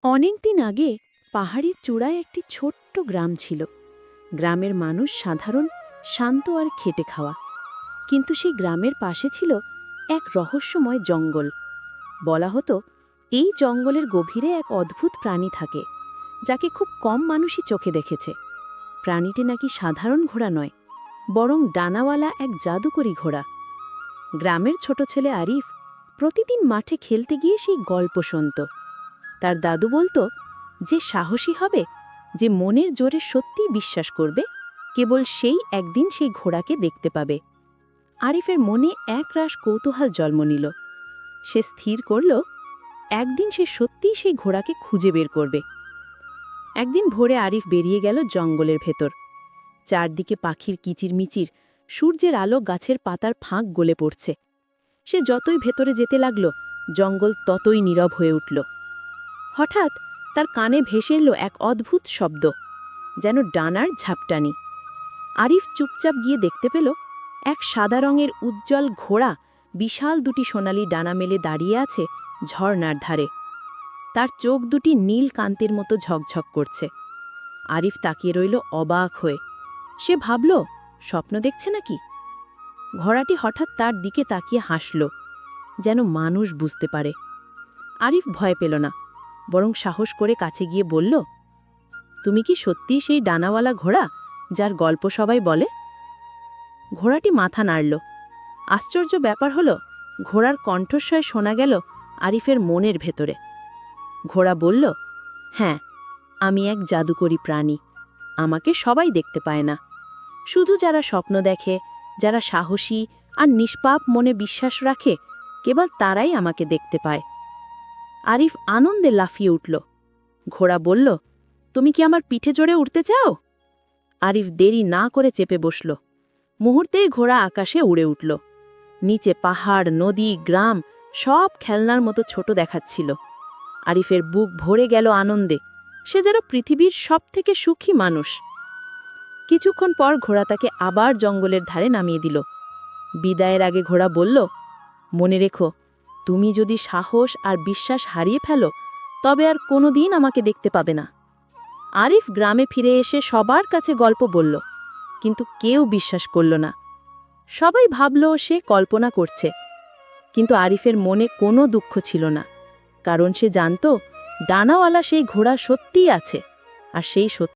অনেকদিন আগে পাহাড়ের চূড়ায় একটি ছোট্ট গ্রাম ছিল। গ্রামের মানুষ সাধারণ, শান্ত আর খেটে খাওয়া। কিন্তু সেই গ্রামের পাশে ছিল এক রহস্যময় জঙ্গল। বলা হতো এই জঙ্গলের গভীরে এক অদ্ভুত প্রাণী থাকে, যাকে খুব কম মানুষই চোখে দেখেছে। প্রাণীটি নাকি সাধারণ ঘোড়া নয়, বরং ডানাওয়ালা এক জাদুকরী ঘোড়া। গ্রামের ছোট ছেলে আরিফ প্রতিদিন মাঠে খেলতে গিয়ে সেই গল্প শুনত। তার দাদু বলতো, যে সাহসী হবে, যে মনের জোরে সত্যিই বিশ্বাস করবে, কেবল সেই একদিন সেই ঘোড়াকে দেখতে পাবে। আরিফের মনে একরাশ কৌতূহল জন্ম নিল। সে স্থির করল, একদিন সে সত্যিই সেই ঘোড়াকে খুঁজে বের করবে। একদিন ভোরে আরিফ বেরিয়ে গেল জঙ্গলের ভেতর। চারদিকে পাখির কিচিরমিচির, সূর্যের আলো গাছের পাতার ফাঁক গলে পড়ছে। সে যতই ভেতরে যেতে লাগল, জঙ্গল ততই নীরব হয়ে উঠল। হঠাৎ তার কানে ভেসে এল এক অদ্ভুত শব্দ, যেন ডানার ঝাপটানি। আরিফ চুপচাপ গিয়ে দেখতে পেল এক সাদা রঙের উজ্জ্বল ঘোড়া বিশাল দুটি সোনালি ডানা মেলে দাঁড়িয়ে আছে ঝর্ণার ধারে। তার চোখ দুটি নীল কান্তির মতো ঝকঝক করছে। আরিফ তাকিয়ে রইল অবাক হয়ে। সে ভাবল, স্বপ্ন দেখছে নাকি? ঘোড়াটি হঠাৎ তার দিকে তাকিয়ে হাসল, যেন মানুষ বুঝতে পারে। আরিফ ভয় পেল না, বরং সাহস করে কাছে গিয়ে বলল, তুমি কি সত্যিই সেই ডানাওয়ালা ঘোড়া যার গল্প সবাই বলে? ঘোড়াটি মাথা নাড়ল। আশ্চর্য ব্যাপার হল, ঘোড়ার কণ্ঠস্বর শোনা গেল আরিফের মনের ভেতরে। ঘোড়া বলল, হ্যাঁ, আমি এক জাদুকরী প্রাণী। আমাকে সবাই দেখতে পায় না। শুধু যারা স্বপ্ন দেখে, যারা সাহসী আর নিষ্পাপ মনে বিশ্বাস রাখে, কেবল তারাই আমাকে দেখতে পায়। আরিফ আনন্দে লাফিয়ে উঠল। ঘোড়া বলল, তুমি কি আমার পিঠে চড়ে উঠতে চাও? আরিফ দেরি না করে চেপে বসল। মুহূর্তেই ঘোড়া আকাশে উড়ে উঠল। নিচে পাহাড়, নদী, গ্রাম সব খেলনার মতো ছোট দেখাচ্ছিল। আরিফের বুক ভরে গেল আনন্দে। সে যেন পৃথিবীর সবথেকে সুখী মানুষ। কিছুক্ষণ পর ঘোড়া তাকে আবার জঙ্গলের ধারে নামিয়ে দিল। বিদায়ের আগে ঘোড়া বলল, মনে রেখো, তুমি যদি সাহস আর বিশ্বাস হারিয়ে ফেলো, তবে আর কোনোদিন আমাকে দেখতে পাবে না। আরিফ গ্রামে ফিরে এসে সবার কাছে গল্প বলল, কিন্তু কেউ বিশ্বাস করল না। সবাই ভাবল সে কল্পনা করছে। কিন্তু আরিফের মনে কোনো দুঃখ ছিল না, কারণ সে জানত ডানাওয়ালা সেই ঘোড়া সত্যিই আছে, আর সেই সত্য